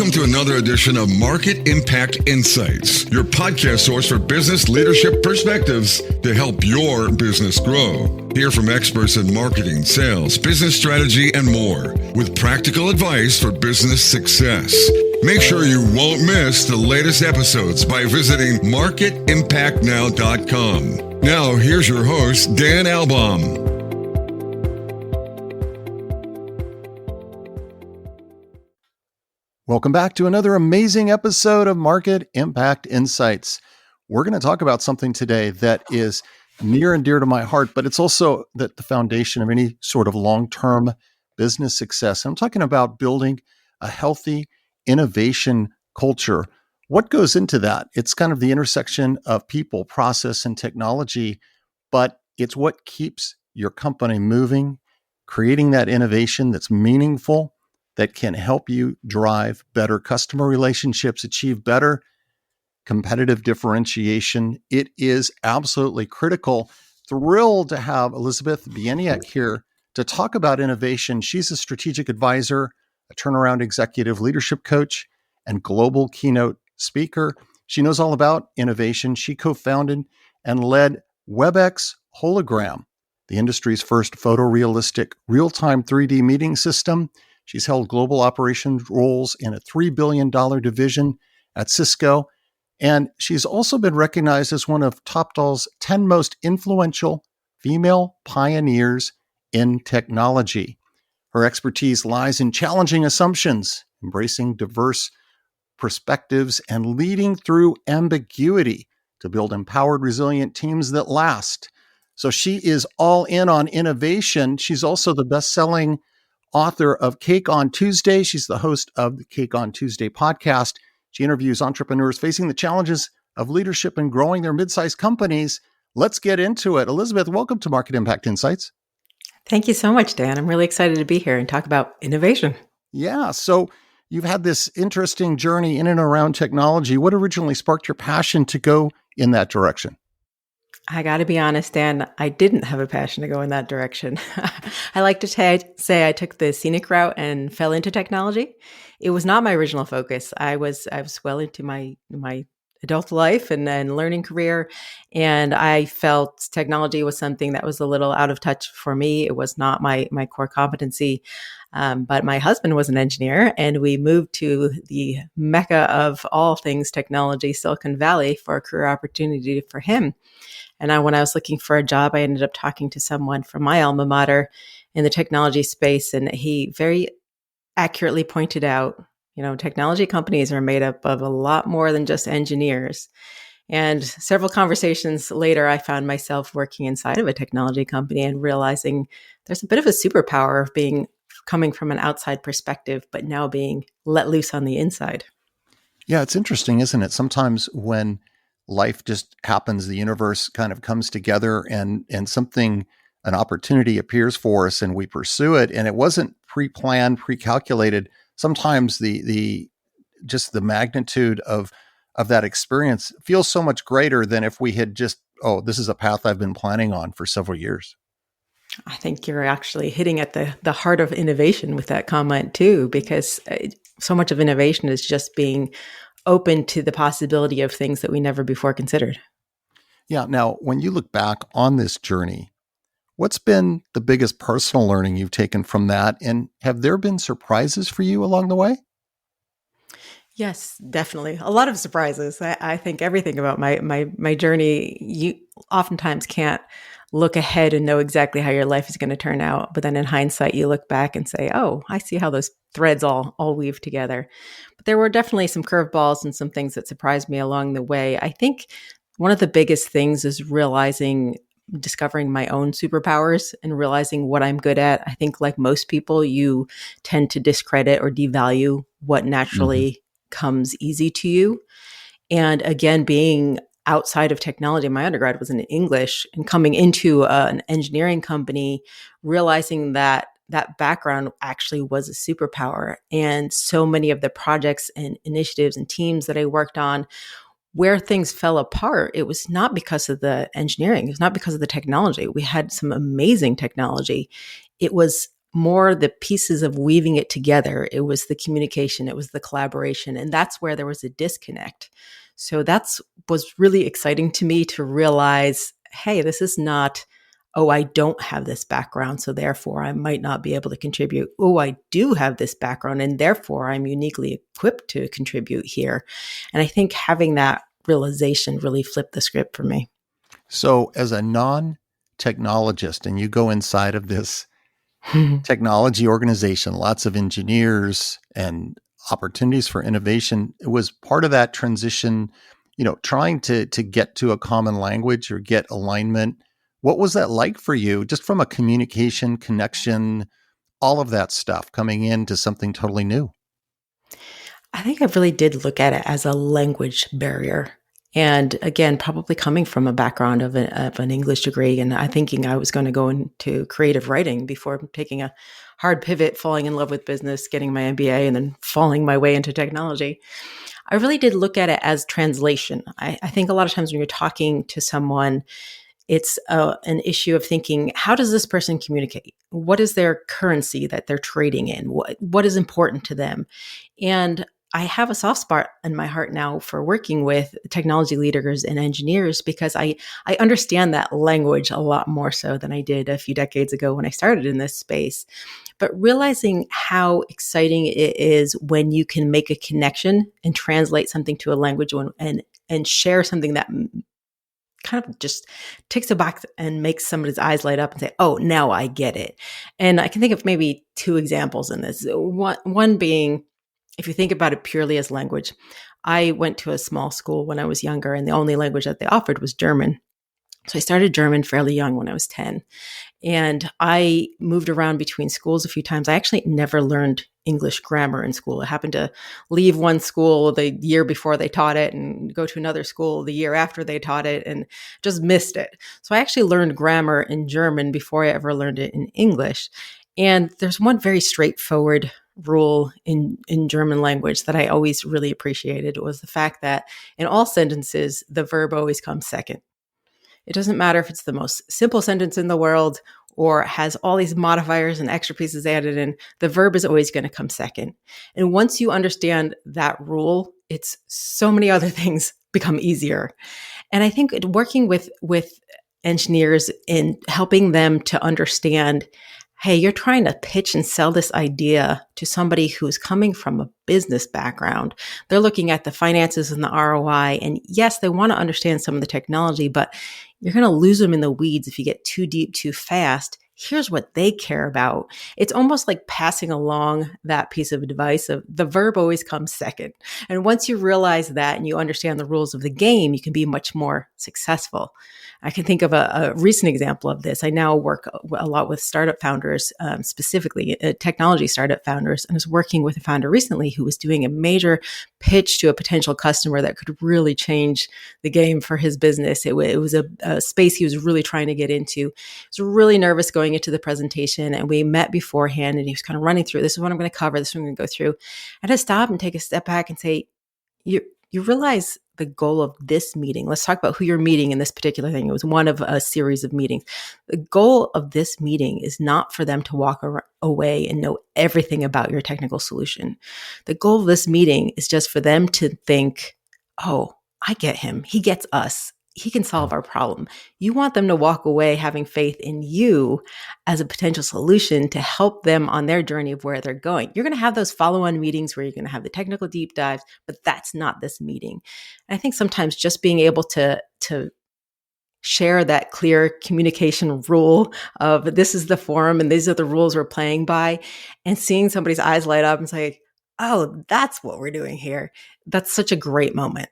Welcome to another edition of Market Impact Insights, your podcast source for business leadership perspectives to help your business grow. Hear from experts in marketing, sales, business strategy, and more, with practical advice for business success. Make sure you won't miss the latest episodes by visiting marketimpactnow.com. Now, here's your host, Dan Albaum. Welcome back to another amazing episode of Market Impact Insights. We're going to talk about something today that is near and dear to my heart, but it's also the foundation of any sort of long-term business success. I'm talking about building a healthy innovation culture. What goes into that? It's kind of the intersection of people, process, and technology, but it's what keeps your company moving, creating that innovation that's meaningful, that can help you drive better customer relationships, achieve better competitive differentiation. It is absolutely critical. Thrilled to have Elizabeth Bieniek here to talk about innovation. She's a strategic advisor, a turnaround executive leadership coach, and global keynote speaker. She knows all about innovation. She co-founded and led WebEx Hologram, the industry's first photorealistic real-time 3D meeting system. She's held global operations roles in a $3 billion division at Cisco. And she's also been recognized as one of Toptal's 10 most influential female pioneers in technology. Her expertise lies in challenging assumptions, embracing diverse perspectives, and leading through ambiguity to build empowered, resilient teams that last. So she is all in on innovation. She's also the best-selling author of Cake on Tuesday. She's the host of the Cake on Tuesday podcast. She interviews entrepreneurs facing the challenges of leadership and growing their mid-sized companies. Let's get into it. Elizabeth, welcome to Market Impact Insights. Thank you so much, Dan. I'm really excited to be here and talk about innovation. Yeah, so you've had this interesting journey in and around technology. What originally sparked your passion to go in that direction? I got to be honest, Dan, I didn't have a passion to go in that direction. I like to say I took the scenic route and fell into technology. It was not my original focus. I was well into my adult life and then learning career, and I felt technology was something that was a little out of touch for me. It was not my core competency. But my husband was an engineer, and we moved to the mecca of all things technology, Silicon Valley, for a career opportunity for him. And when I was looking for a job, I ended up talking to someone from my alma mater in the technology space, and he very accurately pointed out, technology companies are made up of a lot more than just engineers. And several conversations later, I found myself working inside of a technology company and realizing there's a bit of a superpower of coming from an outside perspective, but now being let loose on the inside. Yeah, it's interesting, isn't it? Sometimes when life just happens, the universe kind of comes together and an opportunity appears for us and we pursue it. And it wasn't pre-planned, pre-calculated. Sometimes the magnitude of that experience feels so much greater than if we had just, this is a path I've been planning on for several years. I think you're actually hitting at the heart of innovation with that comment too, because so much of innovation is just being open to the possibility of things that we never before considered. Yeah. Now, when you look back on this journey, what's been the biggest personal learning you've taken from that? And have there been surprises for you along the way? Yes, definitely. A lot of surprises. I think everything about my journey, you oftentimes can't look ahead and know exactly how your life is going to turn out. But then in hindsight, you look back and say, oh, I see how those threads all weave together. But there were definitely some curveballs and some things that surprised me along the way. I think one of the biggest things is discovering my own superpowers and realizing what I'm good at. I think like most people, you tend to discredit or devalue what naturally comes easy to you. And again, being outside of technology, my undergrad was in English, and coming into an engineering company, realizing that background actually was a superpower. And so many of the projects and initiatives and teams that I worked on, where things fell apart, it was not because of the engineering. It was not because of the technology. We had some amazing technology. It was more the pieces of weaving it together. It was the communication, it was the collaboration, and that's where there was a disconnect. So that's was really exciting to me to realize, hey, this is not, oh, I don't have this background, so therefore I might not be able to contribute. Oh, I do have this background, and therefore I'm uniquely equipped to contribute here. And I think having that realization really flipped the script for me. So, as a non-technologist, and you go inside of this technology organization, lots of engineers and opportunities for innovation, it was part of that transition, trying to get to a common language or get alignment. What was that like for you, just from a communication, connection, all of that stuff coming into something totally new? I think I really did look at it as a language barrier. And again, probably coming from a background of an English degree, and I thinking I was going to go into creative writing before taking a hard pivot, falling in love with business, getting my MBA, and then falling my way into technology. I really did look at it as translation. I think a lot of times when you're talking to someone, it's an issue of thinking, how does this person communicate? What is their currency that they're trading in? What is important to them? And I have a soft spot in my heart now for working with technology leaders and engineers because I understand that language a lot more so than I did a few decades ago when I started in this space. But realizing how exciting it is when you can make a connection and translate something to a language and share something that kind of just ticks a box and makes somebody's eyes light up and say, oh, now I get it. And I can think of maybe two examples in this. One being, if you think about it purely as language, I went to a small school when I was younger, and the only language that they offered was German. So I started German fairly young when I was 10. And I moved around between schools a few times. I actually never learned English grammar in school. I happened to leave one school the year before they taught it and go to another school the year after they taught it and just missed it. So I actually learned grammar in German before I ever learned it in English. And there's one very straightforward rule in German language that I always really appreciated was the fact that in all sentences, the verb always comes second. It doesn't matter if it's the most simple sentence in the world or has all these modifiers and extra pieces added in, the verb is always going to come second. And once you understand that rule, it's so many other things become easier. And I think working with engineers in helping them to understand, hey, you're trying to pitch and sell this idea to somebody who's coming from a business background. They're looking at the finances and the ROI. And yes, they want to understand some of the technology, but you're going to lose them in the weeds if you get too deep too fast. Here's what they care about. It's almost like passing along that piece of advice of the verb always comes second. And once you realize that and you understand the rules of the game, you can be much more successful. I can think of a recent example of this. I now work a lot with startup founders, specifically technology startup founders. And I was working with a founder recently who was doing a major pitch to a potential customer that could really change the game for his business. It was a space he was really trying to get into. He was really nervous going into the presentation, and we met beforehand, and he was kind of running through, this is what I'm going to cover, this is what I'm going to go through. I had to stop and take a step back and say, you realize the goal of this meeting. Let's talk about who you're meeting in this particular thing. It was one of a series of meetings. The goal of this meeting is not for them to walk away and know everything about your technical solution. The goal of this meeting is just for them to think, oh, I get him. He gets us. He can solve our problem. You want them to walk away having faith in you as a potential solution to help them on their journey of where they're going. You're going to have those follow-on meetings where you're going to have the technical deep dives, but that's not this meeting. And I think sometimes just being able to share that clear communication rule of this is the forum and these are the rules we're playing by, and seeing somebody's eyes light up and say, oh, that's what we're doing here. That's such a great moment.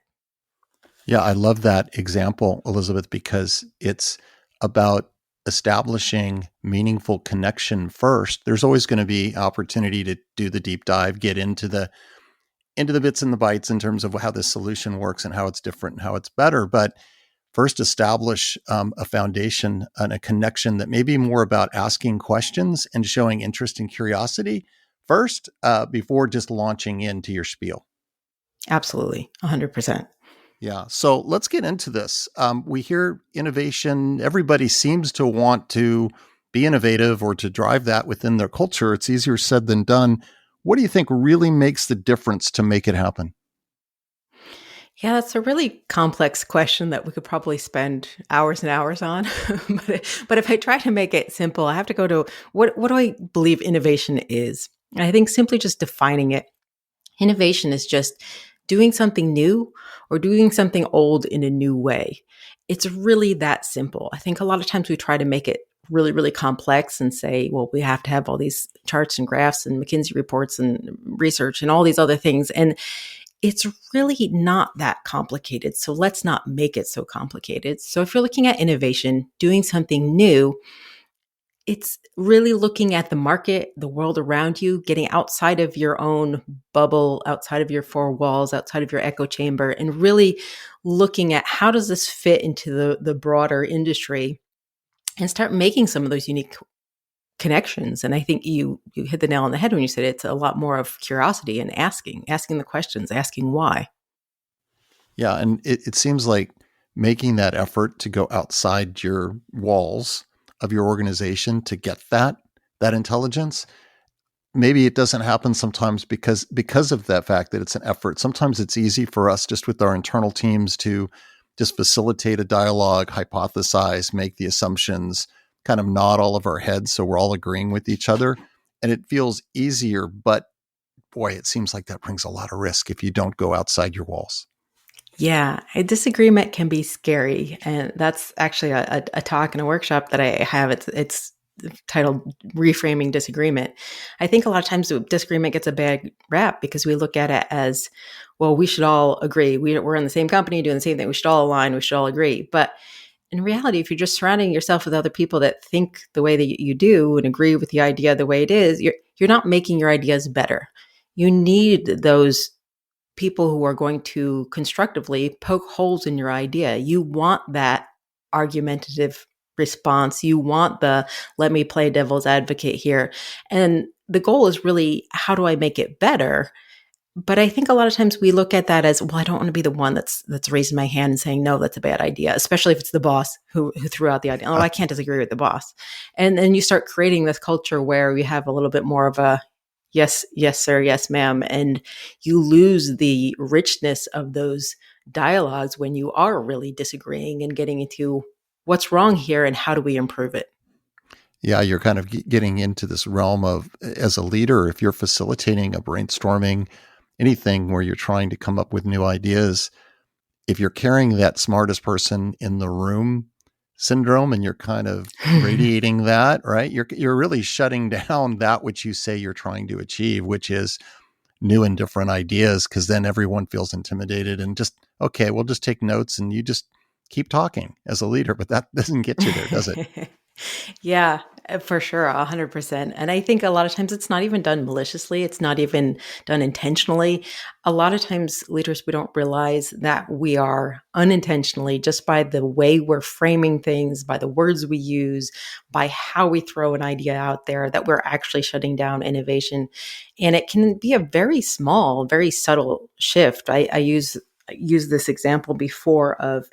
Yeah, I love that example, Elizabeth, because it's about establishing meaningful connection first. There's always going to be opportunity to do the deep dive, get into the bits and the bytes in terms of how this solution works and how it's different and how it's better. But first, establish a foundation and a connection that may be more about asking questions and showing interest and curiosity first before just launching into your spiel. Absolutely, 100%. Yeah. So let's get into this. We hear innovation. Everybody seems to want to be innovative or to drive that within their culture, it's easier said than done. What do you think really makes the difference to make it happen? Yeah, that's a really complex question that we could probably spend hours and hours on. But if I try to make it simple, I have to go to what do I believe innovation is? And I think simply just defining it. Innovation is just doing something new or doing something old in a new way. It's really that simple. I think a lot of times we try to make it really, really complex and say, well, we have to have all these charts and graphs and McKinsey reports and research and all these other things. And it's really not that complicated. So let's not make it so complicated. So if you're looking at innovation, doing something new, it's really looking at the market, the world around you, getting outside of your own bubble, outside of your four walls, outside of your echo chamber, and really looking at how does this fit into the broader industry and start making some of those unique connections. And I think you hit the nail on the head when you said it's a lot more of curiosity and asking the questions, asking why. Yeah. And it seems like making that effort to go outside your walls of your organization to get that intelligence. Maybe it doesn't happen sometimes because of that fact that it's an effort. Sometimes it's easy for us just with our internal teams to just facilitate a dialogue, hypothesize, make the assumptions, kind of nod all of our heads so we're all agreeing with each other. And it feels easier, but boy, it seems like that brings a lot of risk if you don't go outside your walls. Yeah, a disagreement can be scary. And that's actually a talk in a workshop that I have. It's titled Reframing Disagreement. I think a lot of times disagreement gets a bad rap because we look at it as, well, we should all agree. We're in the same company doing the same thing. We should all align. We should all agree. But in reality, if you're just surrounding yourself with other people that think the way that you do and agree with the idea the way it is, you're not making your ideas better. You need those people who are going to constructively poke holes in your idea. You want that argumentative response. You want the let me play devil's advocate here. And the goal is really, how do I make it better? But I think a lot of times we look at that as, well, I don't want to be the one that's raising my hand and saying, no, that's a bad idea, especially if it's the boss who threw out the idea. Oh, I can't disagree with the boss. And then you start creating this culture where we have a little bit more of a yes, yes, sir, yes, ma'am. And you lose the richness of those dialogues when you are really disagreeing and getting into what's wrong here and how do we improve it. Yeah, you're kind of getting into this realm of, as a leader, if you're facilitating a brainstorming, anything where you're trying to come up with new ideas, if you're carrying that smartest person in the room syndrome and you're kind of radiating that, right? You're really shutting down that which you say you're trying to achieve, which is new and different ideas, because then everyone feels intimidated and just, okay, we'll just take notes and you just keep talking as a leader, but that doesn't get you there, does it? Yeah, for sure, 100%. And I think a lot of times it's not even done maliciously. It's not even done intentionally. A lot of times leaders, we don't realize that we are unintentionally, just by the way we're framing things, by the words we use, by how we throw an idea out there, that we're actually shutting down innovation. And it can be a very small, very subtle shift. I use this example before of,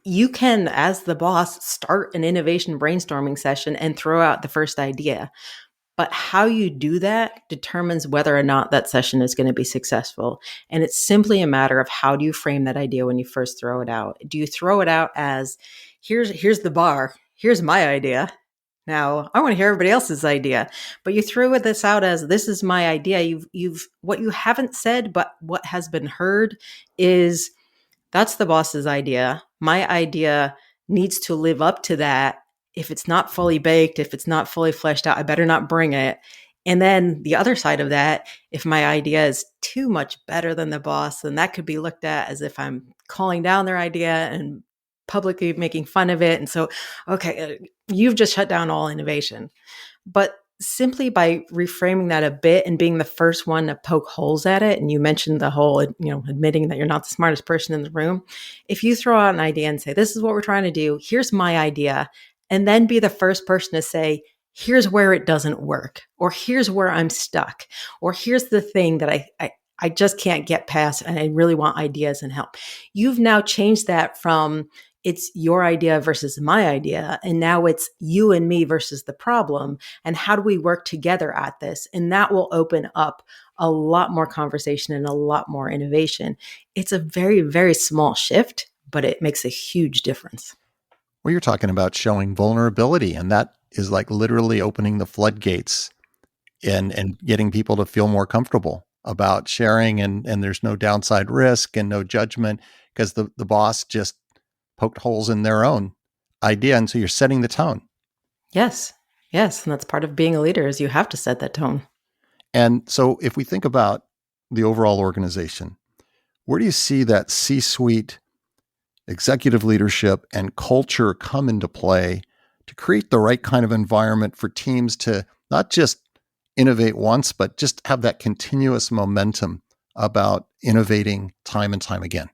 you can, as the boss, start an innovation brainstorming session and throw out the first idea. But how you do that determines whether or not that session is going to be successful. And it's simply a matter of, how do you frame that idea when you first throw it out? Do you throw it out as, here's the bar, here's my idea. Now I want to hear everybody else's idea, but you threw this out as, this is my idea. You've what you haven't said, but what has been heard is, that's the boss's idea. My idea needs to live up to that. If it's not fully baked, if it's not fully fleshed out, I better not bring it. And then the other side of that, if my idea is too much better than the boss, then that could be looked at as if I'm calling down their idea and publicly making fun of it. And so, okay, you've just shut down all innovation. But simply by reframing that a bit and being the first one to poke holes at it, and you mentioned the whole, admitting that you're not the smartest person in the room. If you throw out an idea and say, this is what we're trying to do, here's my idea, and then be the first person to say, here's where it doesn't work, or here's where I'm stuck, or here's the thing that I just can't get past, and I really want ideas and help. You've now changed that from it's your idea versus my idea. And now it's you and me versus the problem. And how do we work together at this? And that will open up a lot more conversation and a lot more innovation. It's a very, very small shift, but it makes a huge difference. Well, you're talking about showing vulnerability, and that is like literally opening the floodgates and getting people to feel more comfortable about sharing, and there's no downside risk and no judgment because the boss just poked holes in their own idea. And so you're setting the tone. Yes. Yes. And that's part of being a leader is you have to set that tone. And so if we think about the overall organization, where do you see that C-suite executive leadership and culture come into play to create the right kind of environment for teams to not just innovate once, but just have that continuous momentum about innovating time and time again?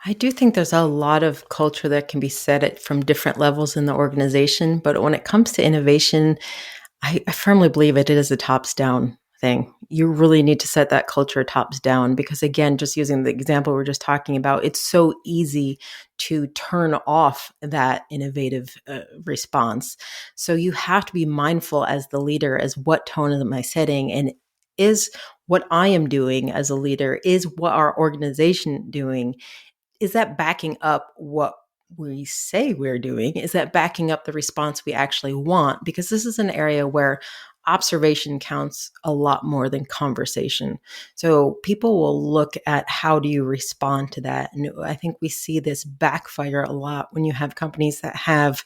I do think there's a lot of culture that can be set from different levels in the organization. But when it comes to innovation, I firmly believe it is a tops down thing. You really need to set that culture tops down because, again, just using the example we're just talking about, it's so easy to turn off that innovative response. So you have to be mindful as the leader as what tone am I setting, and is what I am doing as a leader, is what our organization doing, is that backing up what we say we're doing? Is that backing up the response we actually want? Because this is an area where observation counts a lot more than conversation. So people will look at how do you respond to that? And I think we see this backfire a lot when you have companies that have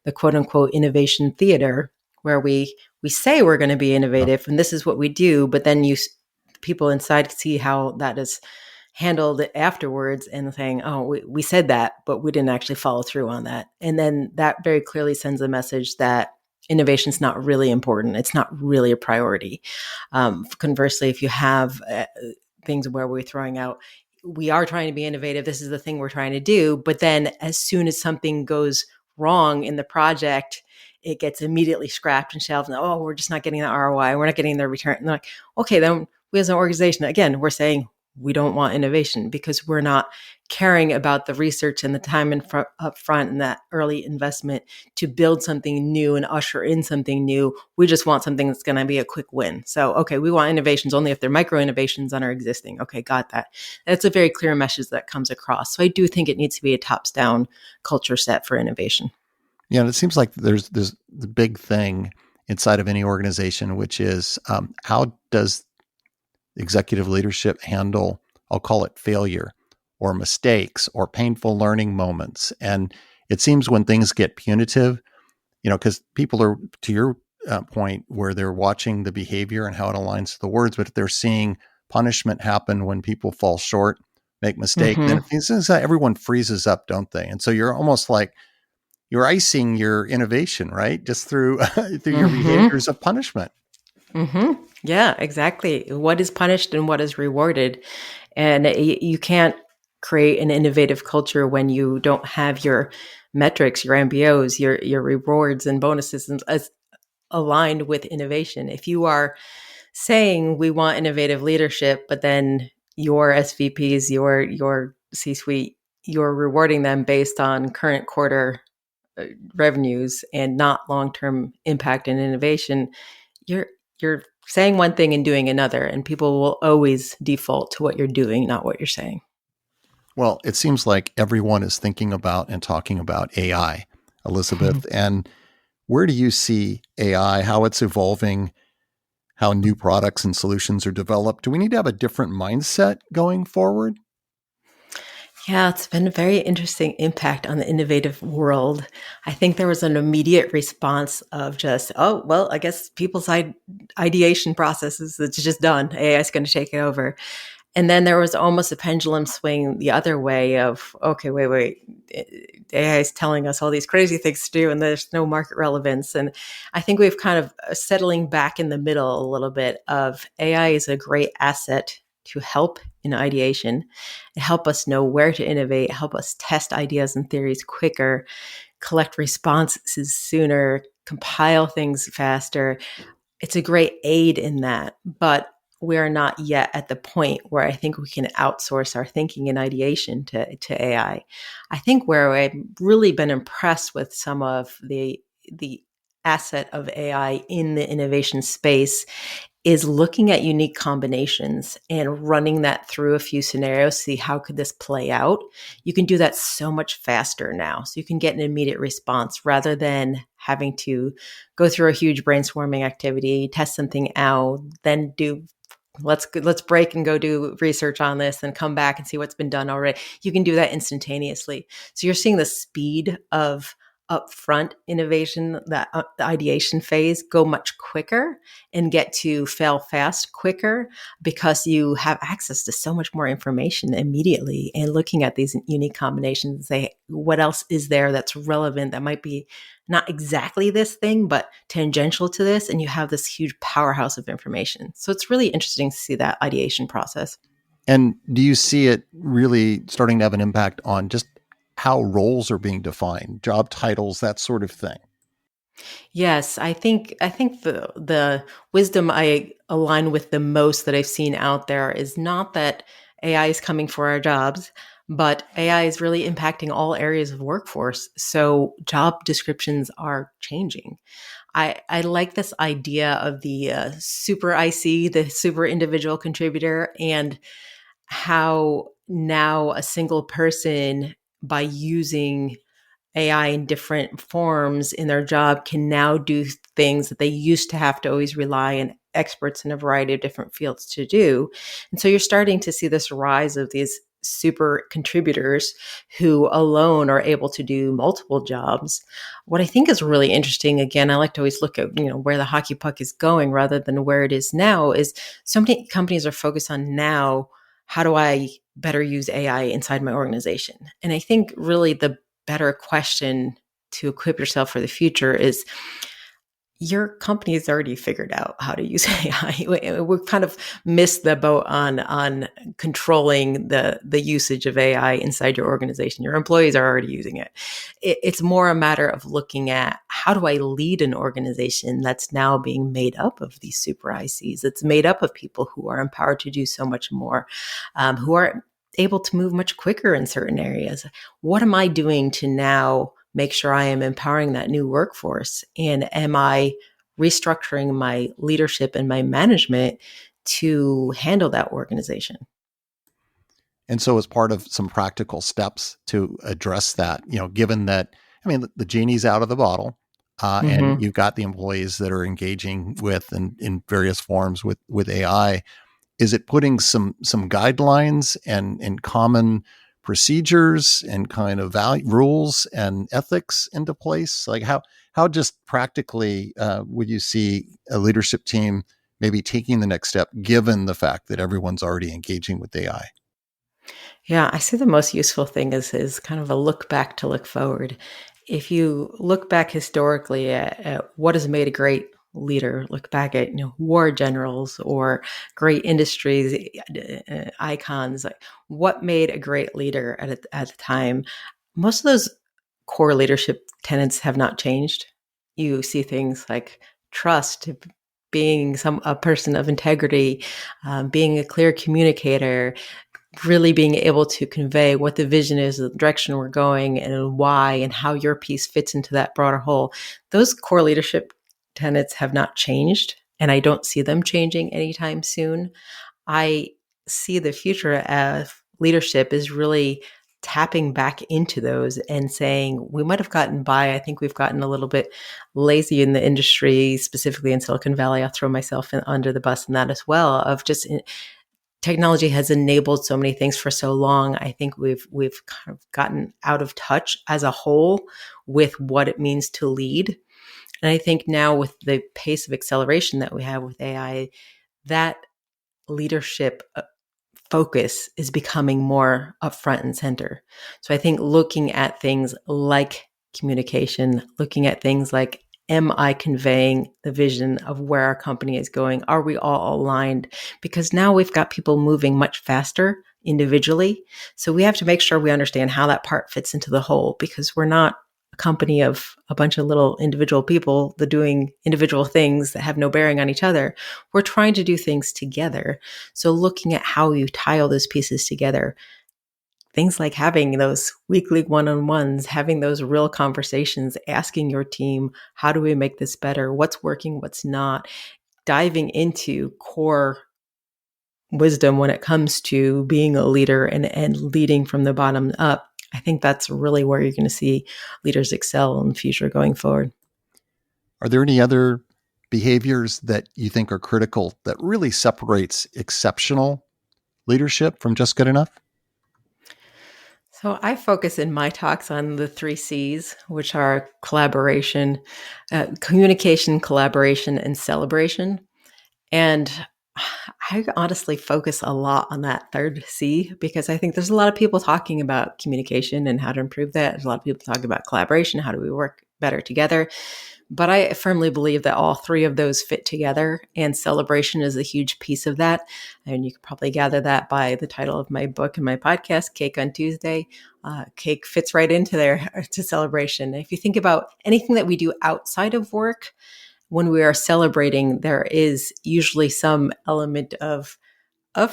the quote unquote innovation theater where we say we're going to be innovative and this is what we do, but then people inside see how that is handled afterwards and saying, oh, we said that, but we didn't actually follow through on that. And then that very clearly sends a message that innovation is not really important. It's not really a priority. Conversely, if you have things where we're throwing out, we are trying to be innovative, this is the thing we're trying to do, but then as soon as something goes wrong in the project, it gets immediately scrapped and shelved. And, oh, we're just not getting the ROI. We're not getting the return. And they're like, okay, then we as an organization, again, we're saying, we don't want innovation because we're not caring about the research and the time up front and that early investment to build something new and usher in something new. We just want something that's going to be a quick win. So, okay, we want innovations only if they're micro innovations on our existing. Okay, got that. That's a very clear message that comes across. So I do think it needs to be a tops down culture set for innovation. Yeah, and it seems like there's the big thing inside of any organization, which is how does executive leadership handle, I'll call it failure or mistakes or painful learning moments. And it seems when things get punitive, because people are, to your point, where they're watching the behavior and how it aligns to the words, but if they're seeing punishment happen when people fall short, make mistake, then it seems that everyone freezes up, don't they? And so you're almost like you're icing your innovation, right? Just through your behaviors of punishment. Yeah, exactly. What is punished and what is rewarded. And you can't create an innovative culture when you don't have your metrics, your MBOs, your rewards and bonuses as aligned with innovation. If you are saying we want innovative leadership, but then your SVPs, your C-suite, you're rewarding them based on current quarter revenues and not long-term impact and innovation, you're saying one thing and doing another, and people will always default to what you're doing, not what you're saying. Well, it seems like everyone is thinking about and talking about AI, Elizabeth. And where do you see AI, how it's evolving, how new products and solutions are developed? Do we need to have a different mindset going forward? Yeah, it's been a very interesting impact on the innovative world. I think there was an immediate response of just, oh, well, I guess people's ideation processes, it's just done. AI is going to take it over. And then there was almost a pendulum swing the other way of, okay, wait, AI is telling us all these crazy things to do and there's no market relevance. And I think we've kind of settling back in the middle a little bit of AI is a great asset to help in ideation, help us know where to innovate, help us test ideas and theories quicker, collect responses sooner, compile things faster. It's a great aid in that. But we are not yet at the point where I think we can outsource our thinking and ideation to AI. I think where I've really been impressed with some of the asset of AI in the innovation space is looking at unique combinations and running that through a few scenarios, see how could this play out. You can do that so much faster now. So you can get an immediate response rather than having to go through a huge brainstorming activity, test something out, then do let's break and go do research on this and come back and see what's been done already. You can do that instantaneously. So you're seeing the speed of upfront innovation, the ideation phase, go much quicker and get to fail fast quicker because you have access to so much more information immediately and looking at these unique combinations, say, what else is there that's relevant that might be not exactly this thing, but tangential to this. And you have this huge powerhouse of information. So it's really interesting to see that ideation process. And do you see it really starting to have an impact on just how roles are being defined, job titles, that sort of thing? Yes, I think the wisdom I align with the most that I've seen out there is not that AI is coming for our jobs, but AI is really impacting all areas of workforce. So job descriptions are changing. I like this idea of the super IC, the super individual contributor, and how now a single person, by using AI in different forms in their job, can now do things that they used to have to always rely on experts in a variety of different fields to do. And so you're starting to see this rise of these super contributors who alone are able to do multiple jobs. What I think is really interesting, again, I like to always look at, where the hockey puck is going rather than where it is now, is so many companies are focused on now, how do I better use AI inside my organization? And I think really the better question to equip yourself for the future is, your company has already figured out how to use AI. We've kind of missed the boat on controlling the usage of AI inside your organization. Your employees are already using it. It's more a matter of looking at, how do I lead an organization that's now being made up of these super ICs? It's made up of people who are empowered to do so much more, who are able to move much quicker in certain areas. What am I doing to now make sure I am empowering that new workforce? And am I restructuring my leadership and my management to handle that organization? And so as part of some practical steps to address that, given that, the genie's out of the bottle, and Mm-hmm. you've got the employees that are engaging with and in various forms with AI, is it putting some guidelines and common procedures and kind of value rules and ethics into place? Like how just practically would you see a leadership team maybe taking the next step, given the fact that everyone's already engaging with AI? Yeah, I see the most useful thing is kind of a look back to look forward. If you look back historically at what has made a great leader, look back at war generals or great industries icons, like what made a great leader at the time. Most of those core leadership tenets have not changed. You see things like trust, being a person of integrity, being a clear communicator, really being able to convey what the vision is, the direction we're going, and why, and how your piece fits into that broader whole. Those core leadership tenets have not changed, and I don't see them changing anytime soon. I see the future of leadership is really tapping back into those and saying, we might have gotten by. I think we've gotten a little bit lazy in the industry, specifically in Silicon Valley. I'll throw myself under the bus in that as well, of just technology has enabled so many things for so long. I think we've kind of gotten out of touch as a whole with what it means to lead. And I think now with the pace of acceleration that we have with AI, that leadership focus is becoming more upfront and center. So I think looking at things like communication, looking at things like, am I conveying the vision of where our company is going? Are we all aligned? Because now we've got people moving much faster individually. So we have to make sure we understand how that part fits into the whole, because we're not a company of a bunch of little individual people that doing individual things that have no bearing on each other. We're trying to do things together. So looking at how you tie all those pieces together, things like having those weekly one-on-ones, having those real conversations, asking your team, how do we make this better? What's working? What's not? Diving into core wisdom when it comes to being a leader and leading from the bottom up. I think that's really where you're going to see leaders excel in the future going forward. Are there any other behaviors that you think are critical that really separates exceptional leadership from just good enough? So I focus in my talks on the 3 C's, which are collaboration, communication, collaboration, and celebration. And I honestly focus a lot on that third C because I think there's a lot of people talking about communication and how to improve that. There's a lot of people talking about collaboration. How do we work better together? But I firmly believe that all three of those fit together, and celebration is a huge piece of that. And you can probably gather that by the title of my book and my podcast, Cake on Tuesday. Cake fits right into there to celebration. If you think about anything that we do outside of work, when we are celebrating, there is usually some element of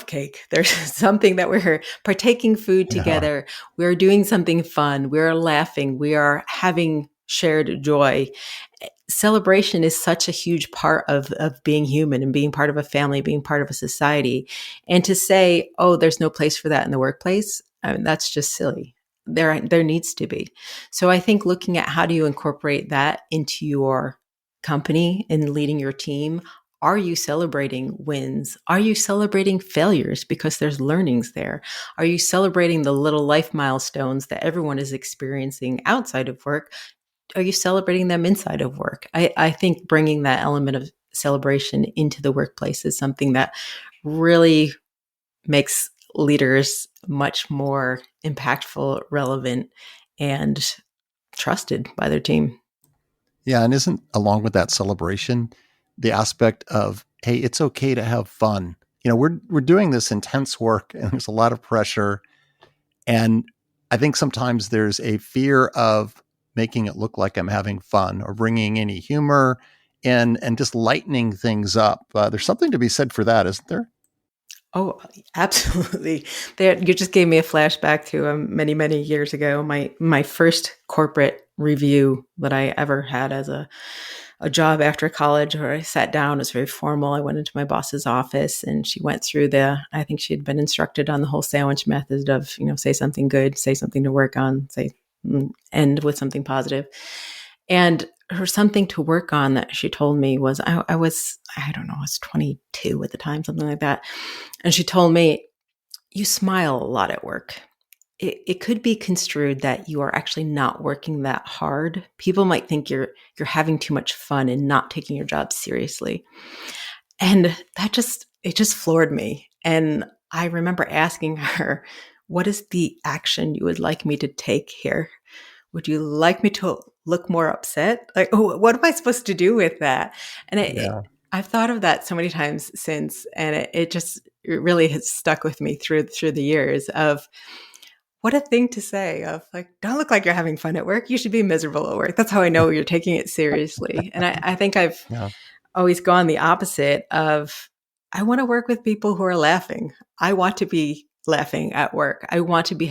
cake. There's something that we're partaking food together. We're doing something fun. We're laughing. We are having shared joy. Celebration is such a huge part of being human and being part of a family, being part of a society. And to say, oh, there's no place for that in the workplace, I mean, that's just silly. There needs to be. So I think looking at how do you incorporate that into your company and leading your team. Are you celebrating wins? Are you celebrating failures because there's learnings there? Are you celebrating the little life milestones that everyone is experiencing outside of work? Are you celebrating them inside of work? I think bringing that element of celebration into the workplace is something that really makes leaders much more impactful, relevant, and trusted by their team. Yeah, and isn't along with that celebration the aspect of, hey, it's okay to have fun. We're doing this intense work and there's a lot of pressure. And I think sometimes there's a fear of making it look like I'm having fun or bringing any humor in and just lightening things up. There's something to be said for that, isn't there? Oh, absolutely. You just gave me a flashback to many, many years ago. My first corporate review that I ever had as a job after college, where I sat down. It was very formal. I went into my boss's office and she went through I think she had been instructed on the whole sandwich method of, say something good, say something to work on, end with something positive. And her something to work on that she told me was, I don't know, I was 22 at the time, something like that. And she told me, you smile a lot at work. It could be construed that you are actually not working that hard. People might think you're having too much fun and not taking your job seriously. And it just floored me. And I remember asking her, what is the action you would like me to take here? Would you like me to look more upset? Like, oh, what am I supposed to do with that? And I've thought of that so many times since, and it really has stuck with me through the years of, what a thing to say of like, don't look like you're having fun at work. You should be miserable at work. That's how I know you're taking it seriously. And I think I've always gone the opposite of, I want to work with people who are laughing. I want to be laughing at work. I want to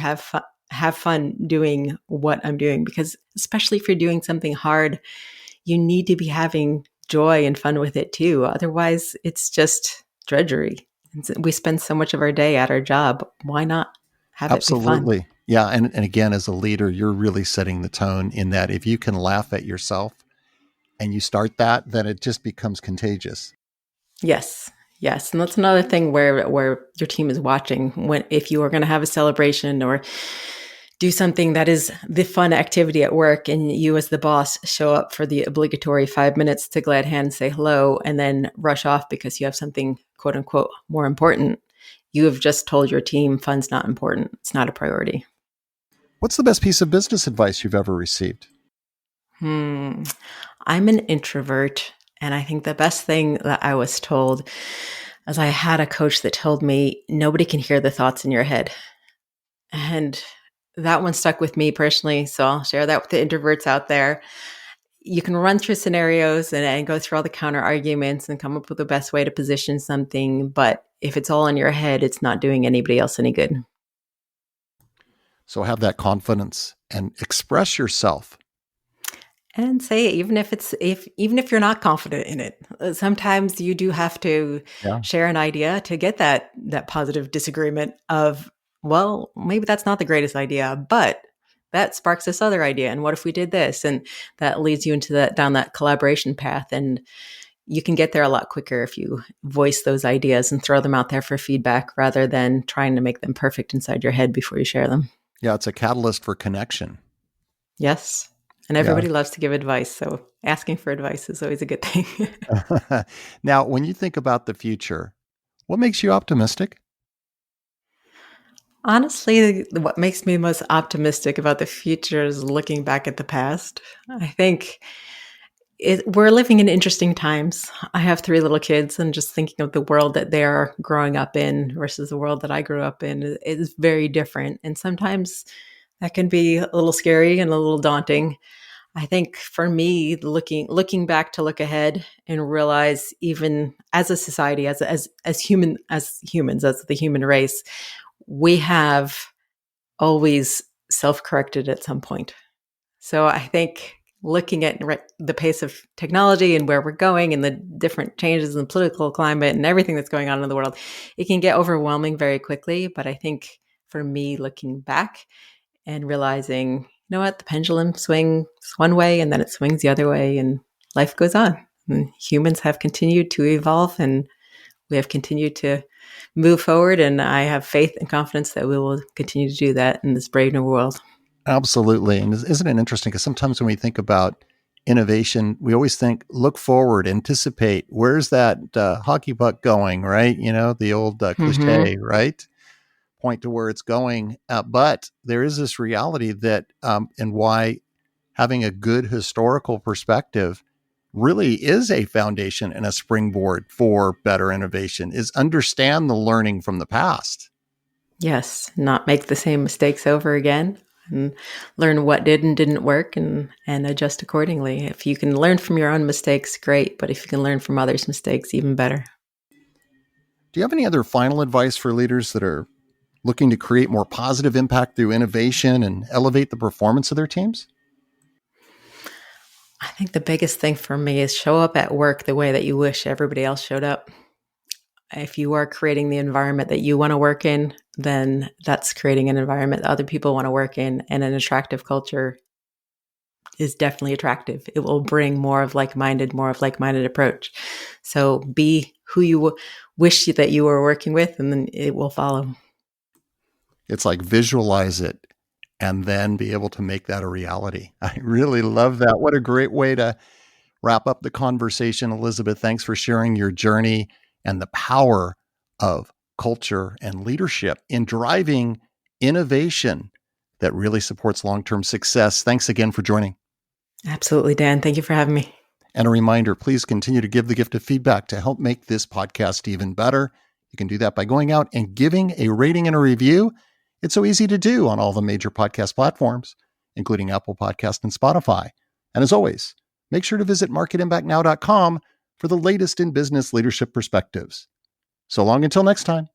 have fun doing what I'm doing, because especially if you're doing something hard, you need to be having joy and fun with it too. Otherwise, it's just drudgery. We spend so much of our day at our job. Why not? Absolutely. Yeah. And again, as a leader, you're really setting the tone in that if you can laugh at yourself and you start that, then it just becomes contagious. Yes. Yes. And that's another thing where your team is watching if you are going to have a celebration or do something that is the fun activity at work, and you as the boss show up for the obligatory 5 minutes to glad hand say hello and then rush off because you have something quote unquote more important. You have just told your team fun's not important. It's not a priority. What's the best piece of business advice you've ever received? I'm an introvert. And I think the best thing that I was told is I had a coach that told me nobody can hear the thoughts in your head. And that one stuck with me personally. So I'll share that with the introverts out there. You can run through scenarios and go through all the counter arguments and come up with the best way to position something. But if it's all in your head, it's not doing anybody else any good. So have that confidence and express yourself. And say it, even if you're not confident in it. Sometimes you do have to Yeah. share an idea to get that positive disagreement of, well, maybe that's not the greatest idea, but that sparks this other idea. And what if we did this? And that leads you into down that collaboration path. And you can get there a lot quicker if you voice those ideas and throw them out there for feedback rather than trying to make them perfect inside your head before you share them. Yeah, it's a catalyst for connection. Yes. And everybody loves to give advice. So asking for advice is always a good thing. Now, when you think about the future, what makes you optimistic? Honestly, what makes me most optimistic about the future is looking back at the past. I think we're living in interesting times. I have 3 little kids, and just thinking of the world that they're growing up in versus the world that I grew up in is very different. And sometimes that can be a little scary and a little daunting. I think for me, looking back to look ahead and realize, even as a society, as humans, as the human race, we have always self-corrected at some point. So I think looking at the pace of technology and where we're going and the different changes in the political climate and everything that's going on in the world, it can get overwhelming very quickly. But I think for me, looking back and realizing, you know what, the pendulum swings one way and then it swings the other way and life goes on. And humans have continued to evolve and we have continued to move forward. And I have faith and confidence that we will continue to do that in this brave new world. Absolutely. And isn't it interesting? Because sometimes when we think about innovation, we always think, look forward, anticipate, where's that hockey puck going, right? You know, the old cliche, right? Point to where it's going. But there is this reality that, and why having a good historical perspective really is a foundation and a springboard for better innovation, is understand the learning from the past. Yes, not make the same mistakes over again and learn what did and didn't work and adjust accordingly. If you can learn from your own mistakes, great. But if you can learn from others' mistakes, even better. Do you have any other final advice for leaders that are looking to create more positive impact through innovation and elevate the performance of their teams? I think the biggest thing for me is show up at work the way that you wish everybody else showed up. If you are creating the environment that you want to work in, then that's creating an environment that other people want to work in. And an attractive culture is definitely attractive. It will bring more of like-minded approach. So be who you wish that you were working with, and then it will follow. It's like visualize it and then be able to make that a reality. I really love that. What a great way to wrap up the conversation, Elizabeth. Thanks for sharing your journey and the power of culture and leadership in driving innovation that really supports long-term success. Thanks again for joining. Absolutely, Dan. Thank you for having me. And a reminder, please continue to give the gift of feedback to help make this podcast even better. You can do that by going out and giving a rating and a review. It's so easy to do on all the major podcast platforms, including Apple Podcast and Spotify. And as always, make sure to visit marketimpactnow.com for the latest in business leadership perspectives. So long until next time.